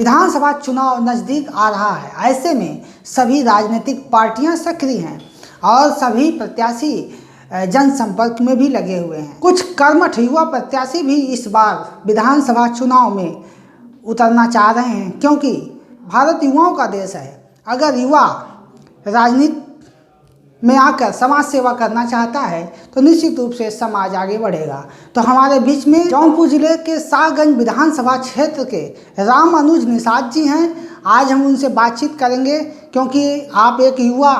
विधानसभा चुनाव नज़दीक आ रहा है। ऐसे में सभी राजनीतिक पार्टियां सक्रिय हैं और सभी प्रत्याशी जनसंपर्क में भी लगे हुए हैं। कुछ कर्मठ युवा प्रत्याशी भी इस बार विधानसभा चुनाव में उतरना चाह रहे हैं, क्योंकि भारत युवाओं का देश है। अगर युवा राजनीति में आकर समाज सेवा करना चाहता है तो निश्चित रूप से समाज आगे बढ़ेगा। तो हमारे बीच में जौनपुर जिले के शाहगंज विधानसभा क्षेत्र के राम अनुज निषाद जी हैं। आज हम उनसे बातचीत करेंगे, क्योंकि आप एक युवा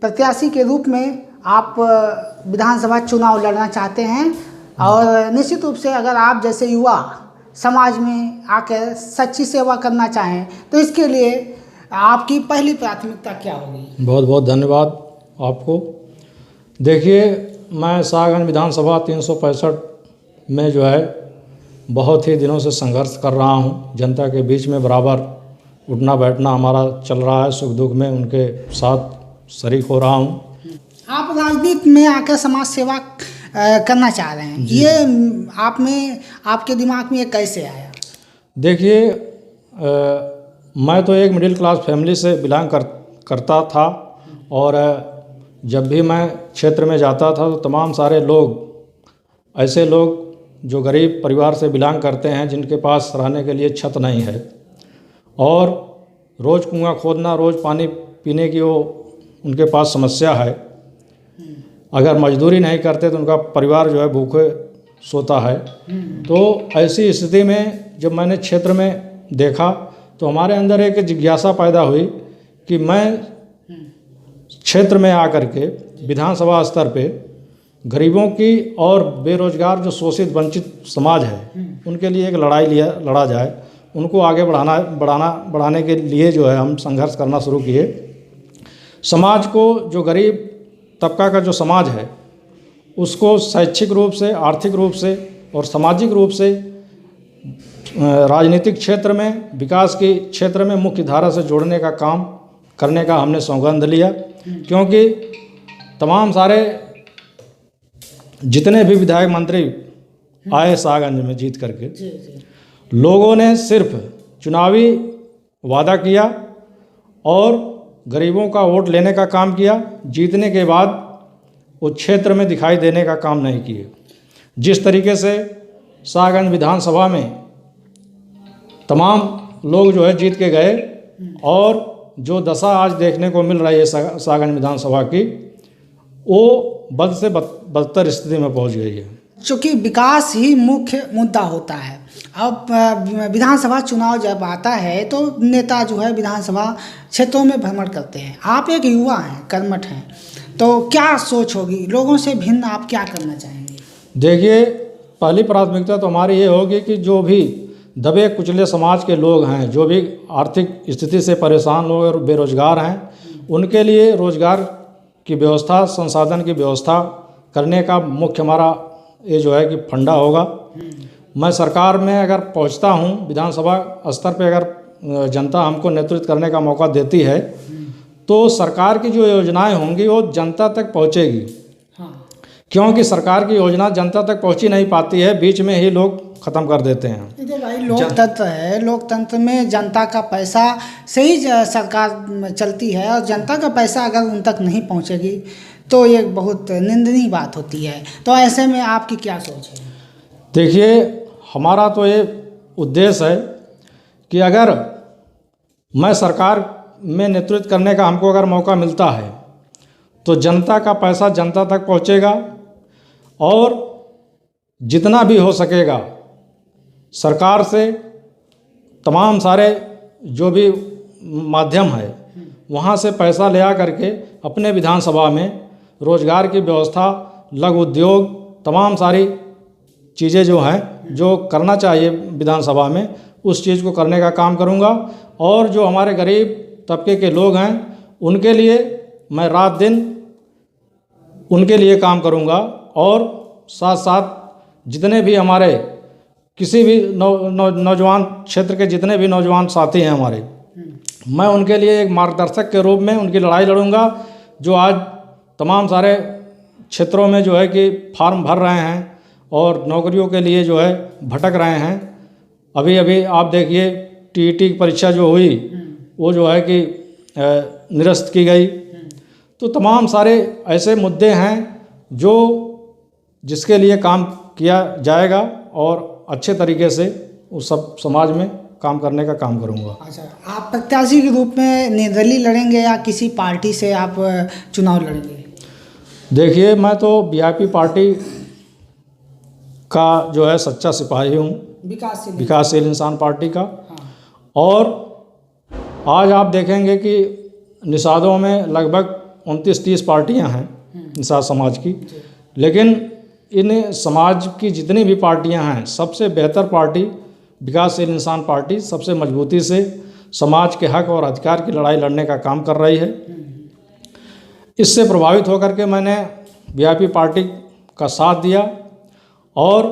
प्रत्याशी के रूप में आप विधानसभा चुनाव लड़ना चाहते हैं और निश्चित रूप से अगर आप जैसे युवा समाज में आकर सच्ची सेवा करना चाहें तो इसके लिए आपकी पहली प्राथमिकता क्या होगी? बहुत बहुत धन्यवाद आपको। देखिए, मैं शाहगंज विधानसभा 365 में जो है बहुत ही दिनों से संघर्ष कर रहा हूं। जनता के बीच में बराबर उठना बैठना हमारा चल रहा है। सुख दुख में उनके साथ शरीक हो रहा हूं। आप राजनीति में आकर समाज सेवा करना चाह रहे हैं, ये आप में आपके दिमाग में ये कैसे आया? देखिए, मैं तो एक मिडिल क्लास फैमिली से बिलोंग करता था और जब भी मैं क्षेत्र में जाता था तो तमाम सारे लोग ऐसे लोग जो गरीब परिवार से बिलोंग करते हैं, जिनके पास रहने के लिए छत नहीं है और रोज़ कुआं खोदना, रोज़ पानी पीने की वो उनके पास समस्या है। अगर मजदूरी नहीं करते तो उनका परिवार जो है भूखे सोता है। तो ऐसी स्थिति में जब मैंने क्षेत्र में देखा तो हमारे अंदर एक जिज्ञासा पैदा हुई कि मैं क्षेत्र में आकर के विधानसभा स्तर पे गरीबों की और बेरोजगार जो शोषित वंचित समाज है उनके लिए एक लड़ा जाए। उनको आगे बढ़ाने के लिए जो है हम संघर्ष करना शुरू किए। समाज को, जो गरीब तबका का जो समाज है, उसको शैक्षिक रूप से, आर्थिक रूप से और सामाजिक रूप से राजनीतिक क्षेत्र में, विकास के क्षेत्र में मुख्य धारा से जोड़ने का काम करने का हमने सौगंध लिया। क्योंकि तमाम सारे जितने भी विधायक मंत्री आए शाहगंज में जीत करके, लोगों ने सिर्फ चुनावी वादा किया और गरीबों का वोट लेने का काम किया। जीतने के बाद वो क्षेत्र में दिखाई देने का काम नहीं किए। जिस तरीके से शाहगंज विधानसभा में तमाम लोग जो है जीत के गए और जो दशा आज देखने को मिल रही है शाहगंज विधानसभा की, वो बद से बदतर स्थिति में पहुंच गई है। चूँकि विकास ही मुख्य मुद्दा होता है। अब विधानसभा चुनाव जब आता है तो नेता जो है विधानसभा क्षेत्रों में भ्रमण करते हैं। आप एक युवा हैं, कर्मठ हैं, तो क्या सोच होगी? लोगों से भिन्न आप क्या करना चाहेंगे? देखिए, पहली प्राथमिकता तो हमारी ये होगी कि जो भी दबे कुचले समाज के लोग हैं, जो भी आर्थिक स्थिति से परेशान लोग और बेरोजगार हैं, उनके लिए रोजगार की व्यवस्था, संसाधन की व्यवस्था करने का मुख्य हमारा ये जो है कि फंडा होगा। मैं सरकार में अगर पहुंचता हूं, विधानसभा स्तर पे अगर जनता हमको नेतृत्व करने का मौका देती है तो सरकार की जो योजनाएं होंगी वो जनता तक पहुंचेगी। क्योंकि सरकार की योजना जनता तक पहुंची नहीं पाती है, बीच में ही लोग ख़त्म कर देते हैं। भाई, लोकतंत्र है, लोकतंत्र में जनता का पैसा से ही सरकार चलती है और जनता का पैसा अगर उन तक नहीं पहुंचेगी तो ये बहुत निंदनीय बात होती है। तो ऐसे में आपकी क्या सोच है? देखिए, हमारा तो ये उद्देश्य है कि अगर मैं सरकार में नेतृत्व करने का हमको अगर मौका मिलता है तो जनता का पैसा जनता तक पहुंचेगा और जितना भी हो सकेगा सरकार से तमाम सारे जो भी माध्यम है वहाँ से पैसा ले आ करके अपने विधानसभा में रोजगार की व्यवस्था, लघु उद्योग, तमाम सारी चीज़ें जो हैं जो करना चाहिए विधानसभा में, उस चीज़ को करने का काम करूँगा। और जो हमारे गरीब तबके के लोग हैं उनके लिए मैं रात दिन उनके लिए काम करूँगा और साथ साथ जितने भी हमारे किसी भी नौजवान क्षेत्र के जितने भी नौजवान साथी हैं हमारे, मैं उनके लिए एक मार्गदर्शक के रूप में उनकी लड़ाई लड़ूंगा। जो आज तमाम सारे क्षेत्रों में जो है कि फार्म भर रहे हैं और नौकरियों के लिए जो है भटक रहे हैं। अभी अभी आप देखिए टीईटी की परीक्षा जो हुई वो जो है कि निरस्त की गई। तो तमाम सारे ऐसे मुद्दे हैं जो जिसके लिए काम किया जाएगा और अच्छे तरीके से उस सब समाज में काम करने का काम करूँगा। अच्छा, आप प्रत्याशी के रूप में निर्दलीय लड़ेंगे या किसी पार्टी से आप चुनाव लड़ेंगे? देखिए, मैं तो वीआईपी पार्टी का जो है सच्चा सिपाही हूँ, विकासशील इंसान पार्टी का। और आज आप देखेंगे कि निषादों में लगभग 29-30 पार्टियां हैं निषाद समाज की, लेकिन इन समाज की जितनी भी पार्टियां हैं सबसे बेहतर पार्टी विकासशील इंसान पार्टी सबसे मजबूती से समाज के हक और अधिकार की लड़ाई लड़ने का काम कर रही है। इससे प्रभावित होकर के मैंने वीआईपी पार्टी का साथ दिया और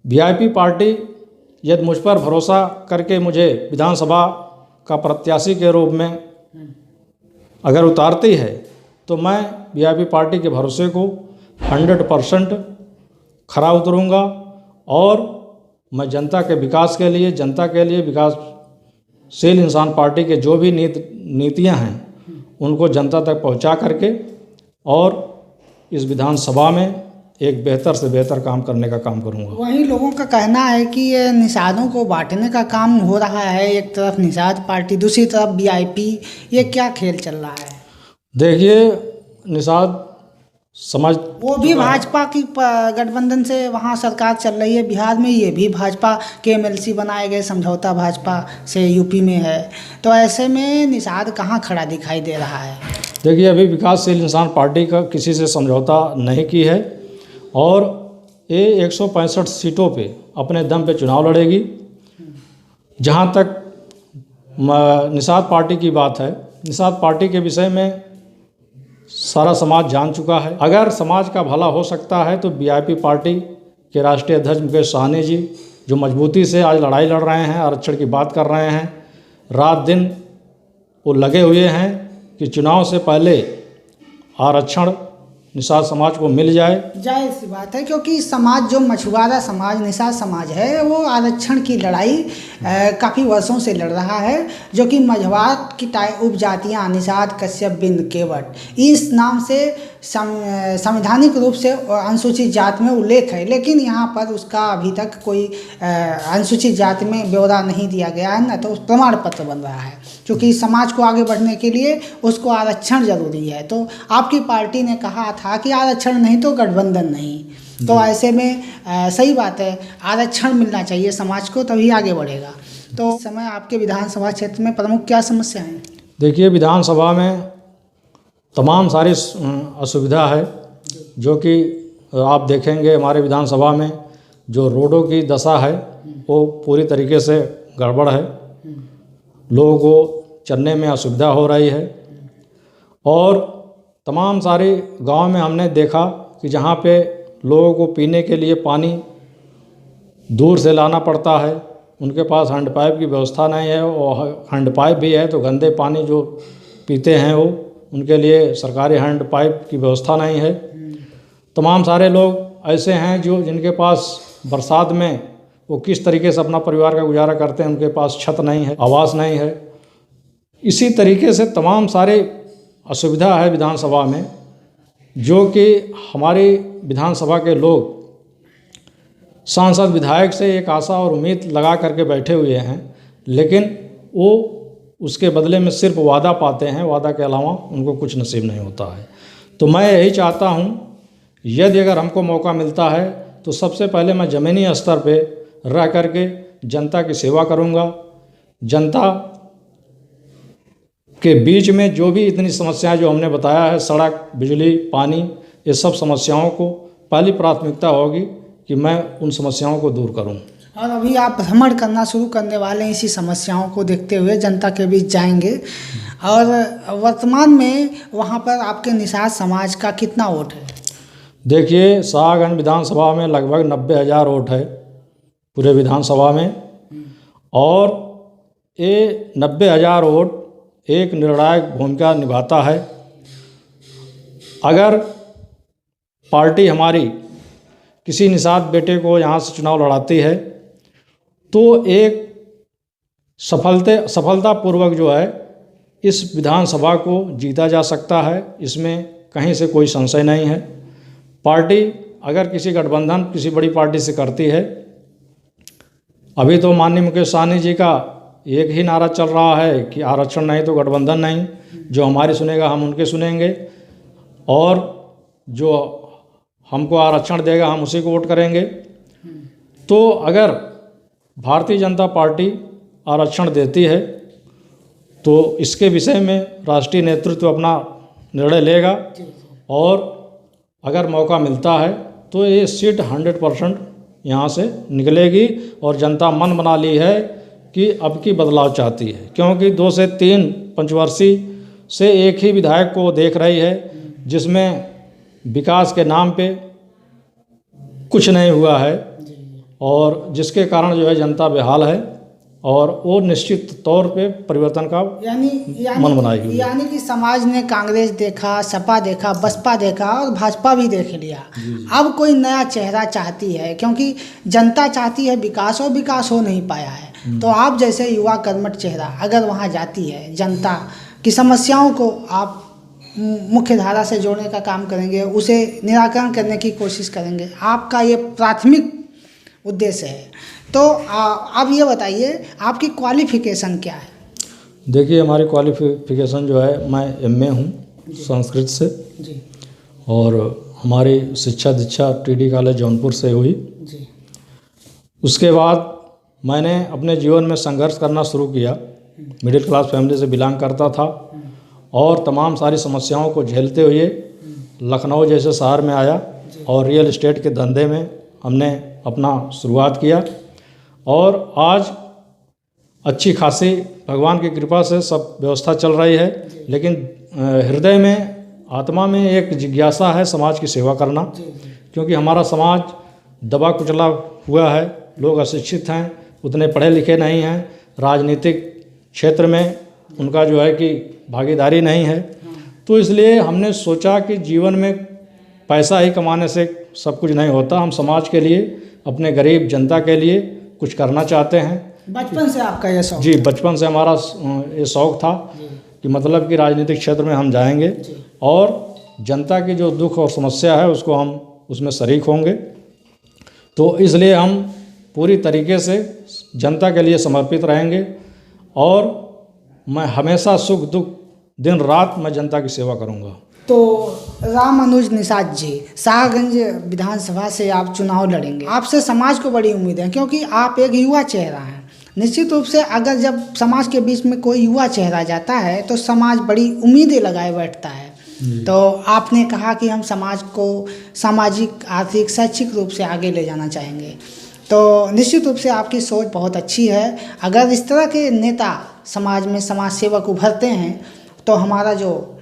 वीआईपी पार्टी यदि मुझ पर भरोसा करके मुझे विधानसभा का प्रत्याशी के रूप में अगर उतारती है तो मैं वीआईपी पार्टी के भरोसे को 100% खरा उतरूँगा और मैं जनता के विकास के लिए, जनता के लिए विकासशील इंसान पार्टी के जो भी नीतियां हैं उनको जनता तक पहुंचा करके और इस विधानसभा में एक बेहतर से बेहतर काम करने का काम करूंगा। वहीं लोगों का कहना है कि ये निषादों को बांटने का काम हो रहा है, एक तरफ निषाद पार्टी दूसरी तरफ वीआईपी, ये क्या खेल चल रहा है? देखिए, निषाद समाज वो भी भाजपा की गठबंधन से वहाँ सरकार चल रही है बिहार में, ये भी भाजपा के एमएलसी बनाए गए, समझौता भाजपा से यूपी में है, तो ऐसे में निषाद कहाँ खड़ा दिखाई दे रहा है? देखिए, अभी विकासशील इंसान पार्टी का किसी से समझौता नहीं की है और ये 165 सीटों पे अपने दम पे चुनाव लड़ेगी। जहाँ तक निषाद पार्टी की बात है, निषाद पार्टी के विषय में सारा समाज जान चुका है। अगर समाज का भला हो सकता है तो वीआईपी पार्टी के राष्ट्रीय अध्यक्ष मुकेश सहनी जी जो मजबूती से आज लड़ाई लड़ रहे हैं, आरक्षण की बात कर रहे हैं, रात दिन वो लगे हुए हैं कि चुनाव से पहले आरक्षण निषाद समाज को मिल जाए। जाहिर सी बात है, क्योंकि समाज जो मछुआरा समाज निषाद समाज है वो आरक्षण की लड़ाई काफ़ी वर्षों से लड़ रहा है, जो कि मझवार की उपजातियाँ निषाद, कश्यप, बिंद, केवट इस नाम से संवैधानिक रूप से अनुसूचित जात में उल्लेख है, लेकिन यहाँ पर उसका अभी तक कोई अनुसूचित जाति में ब्यौरा नहीं दिया गया है, न तो प्रमाण पत्र बन रहा है, क्योंकि समाज को आगे बढ़ने के लिए उसको आरक्षण जरूरी है। तो आपकी पार्टी ने कहा था कि आरक्षण नहीं तो गठबंधन नहीं, तो ऐसे में सही बात है, आरक्षण मिलना चाहिए समाज को, तभी आगे बढ़ेगा। तो इस समय आपके विधानसभा क्षेत्र में प्रमुख क्या समस्या हैं? देखिए, विधानसभा में तमाम सारी असुविधा है, जो कि आप देखेंगे हमारे विधानसभा में जो रोडों की दशा है वो पूरी तरीके से गड़बड़ है, लोगों को चलने में असुविधा हो रही है और तमाम सारे गांव में हमने देखा कि जहां पे लोगों को पीने के लिए पानी दूर से लाना पड़ता है, उनके पास हैंड पाइप की व्यवस्था नहीं है, और हैंड पाइप भी है तो गंदे पानी जो पीते हैं वो उनके लिए सरकारी हैंड पाइप की व्यवस्था नहीं है। तमाम सारे लोग ऐसे हैं जो जिनके पास बरसात में वो किस तरीके से अपना परिवार का गुजारा करते हैं, उनके पास छत नहीं है, आवास नहीं है। इसी तरीके से तमाम सारे असुविधा है विधानसभा में, जो कि हमारी विधानसभा के लोग सांसद विधायक से एक आशा और उम्मीद लगा करके बैठे हुए हैं, लेकिन वो उसके बदले में सिर्फ वादा पाते हैं, वादा के अलावा उनको कुछ नसीब नहीं होता है। तो मैं यही चाहता हूँ, यदि अगर हमको मौका मिलता है तो सबसे पहले मैं ज़मीनी स्तर पे रह करके जनता की सेवा करूँगा। जनता के बीच में जो भी इतनी समस्याएं जो हमने बताया है, सड़क, बिजली, पानी, ये सब समस्याओं को पहली प्राथमिकता होगी कि मैं उन समस्याओं को दूर करूं। और अभी आप भ्रमण करना शुरू करने वाले हैं, इसी समस्याओं को देखते हुए जनता के बीच जाएंगे। और वर्तमान में वहां पर आपके निषाद समाज का कितना वोट है? देखिए, शाहगंज विधानसभा में लगभग 90,000 वोट है पूरे विधानसभा में, और ये 90,000 वोट एक निर्णायक भूमिका निभाता है। अगर पार्टी हमारी किसी निषाद बेटे को यहाँ से चुनाव लड़ाती है तो एक सफलतापूर्वक जो है इस विधानसभा को जीता जा सकता है, इसमें कहीं से कोई संशय नहीं है। पार्टी अगर किसी गठबंधन किसी बड़ी पार्टी से करती है, अभी तो माननीय मुकेश सहनी जी का एक ही नारा चल रहा है कि आरक्षण नहीं तो गठबंधन नहीं, जो हमारी सुनेगा हम उनके सुनेंगे, और जो हमको आरक्षण देगा हम उसी को वोट करेंगे। तो अगर भारतीय जनता पार्टी आरक्षण देती है तो इसके विषय में राष्ट्रीय नेतृत्व अपना निर्णय लेगा, और अगर मौका मिलता है तो ये सीट 100% यहाँ से निकलेगी। और जनता मन बना ली है कि अब की बदलाव चाहती है, क्योंकि 2 से 3 पंचवर्षीय से एक ही विधायक को देख रही है, जिसमें विकास के नाम पे कुछ नहीं हुआ है, और जिसके कारण जो है जनता बेहाल है, और वो निश्चित तौर पे परिवर्तन का मन बनाएगी। यानी कि समाज ने कांग्रेस देखा, सपा देखा, बसपा देखा और भाजपा भी देख लिया। अब कोई नया चेहरा चाहती है, क्योंकि जनता चाहती है विकास, और विकास हो नहीं पाया है। तो आप जैसे युवा कर्मठ चेहरा अगर वहाँ जाती है, जनता की समस्याओं को आप मुख्य धारा से जोड़ने का काम करेंगे, उसे निराकरण करने की कोशिश करेंगे, आपका ये प्राथमिक उद्देश्य है। तो आप ये बताइए आपकी क्वालिफिकेशन क्या है? देखिए, हमारी क्वालिफिकेशन जो है, मैं एमए हूँ संस्कृत से जी, और हमारी शिक्षा दीक्षा टीडी कॉलेज जौनपुर से हुई जी। उसके बाद मैंने अपने जीवन में संघर्ष करना शुरू किया। मिडिल क्लास फैमिली से बिलोंग करता था, और तमाम सारी समस्याओं को झेलते हुए लखनऊ जैसे शहर में आया, और रियल एस्टेट के धंधे में हमने अपना शुरुआत किया, और आज अच्छी खासी भगवान की कृपा से सब व्यवस्था चल रही है। लेकिन हृदय में, आत्मा में एक जिज्ञासा है समाज की सेवा करना, क्योंकि हमारा समाज दबा कुचला हुआ है, लोग अशिक्षित हैं, उतने पढ़े लिखे नहीं हैं, राजनीतिक क्षेत्र में उनका जो है कि भागीदारी नहीं है। तो इसलिए हमने सोचा कि जीवन में पैसा ही कमाने से सब कुछ नहीं होता, हम समाज के लिए, अपने गरीब जनता के लिए कुछ करना चाहते हैं। बचपन से आपका ये शौक? जी, बचपन से हमारा ये शौक़ था कि मतलब कि राजनीतिक क्षेत्र में हम जाएंगे, और जनता की जो दुख और समस्या है उसको हम उसमें शरीक होंगे। तो इसलिए हम पूरी तरीके से जनता के लिए समर्पित रहेंगे, और मैं हमेशा सुख दुख दिन रात मैं जनता की सेवा करूंगा। तो राम अनुज निषाद जी, शाहगंज विधानसभा से आप चुनाव लड़ेंगे। आपसे समाज को बड़ी उम्मीद है, क्योंकि आप एक युवा चेहरा हैं। निश्चित रूप से अगर जब समाज के बीच में कोई युवा चेहरा जाता है तो समाज बड़ी उम्मीदें लगाए बैठता है। तो आपने कहा कि हम समाज को सामाजिक, आर्थिक, शैक्षिक रूप से आगे ले जाना चाहेंगे, तो निश्चित रूप से आपकी सोच बहुत अच्छी है। अगर इस तरह के नेता समाज में, समाज सेवक उभरते हैं, तो हमारा जो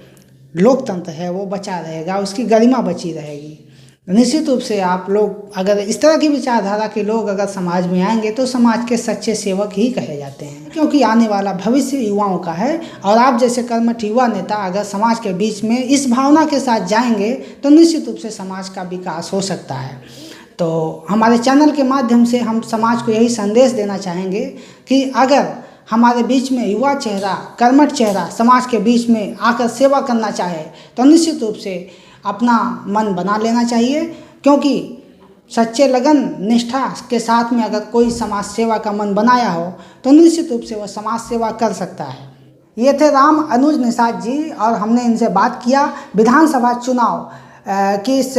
लोकतंत्र है वो बचा रहेगा, उसकी गरिमा बची रहेगी। निश्चित रूप से आप लोग, अगर इस तरह की विचारधारा के लोग अगर समाज में आएंगे तो समाज के सच्चे सेवक ही कहे जाते हैं, क्योंकि आने वाला भविष्य युवाओं का है। और आप जैसे कर्मठ युवा नेता अगर समाज के बीच में इस भावना के साथ जाएंगे तो निश्चित रूप से समाज का विकास हो सकता है। तो हमारे चैनल के माध्यम से हम समाज को यही संदेश देना चाहेंगे कि अगर हमारे बीच में युवा चेहरा, कर्मठ चेहरा समाज के बीच में आकर सेवा करना चाहे तो निश्चित रूप से अपना मन बना लेना चाहिए, क्योंकि सच्चे लगन निष्ठा के साथ में अगर कोई समाज सेवा का मन बनाया हो तो निश्चित रूप से वह समाज सेवा कर सकता है। ये थे राम अनुज निषाद जी, और हमने इनसे बात किया विधानसभा चुनाव की इस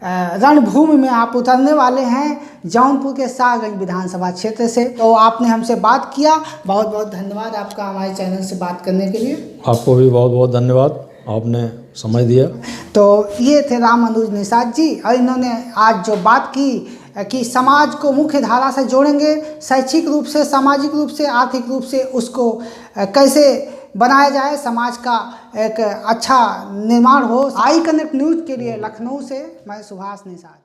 रणभूमि में आप उतरने वाले हैं जौनपुर के शाहगंज विधानसभा क्षेत्र से। तो आपने हमसे बात किया, बहुत बहुत धन्यवाद आपका हमारे चैनल से बात करने के लिए। आपको भी बहुत बहुत धन्यवाद, आपने समय दिया। तो ये थे राम अनुज निषाद जी, और इन्होंने आज जो बात की कि समाज को मुख्य धारा से जोड़ेंगे, शैक्षिक रूप से, सामाजिक रूप से, आर्थिक रूप से उसको कैसे बनाया जाए, समाज का एक अच्छा निर्माण हो। आई कनेक्ट न्यूज़ के लिए लखनऊ से मैं सुभाष निषाद।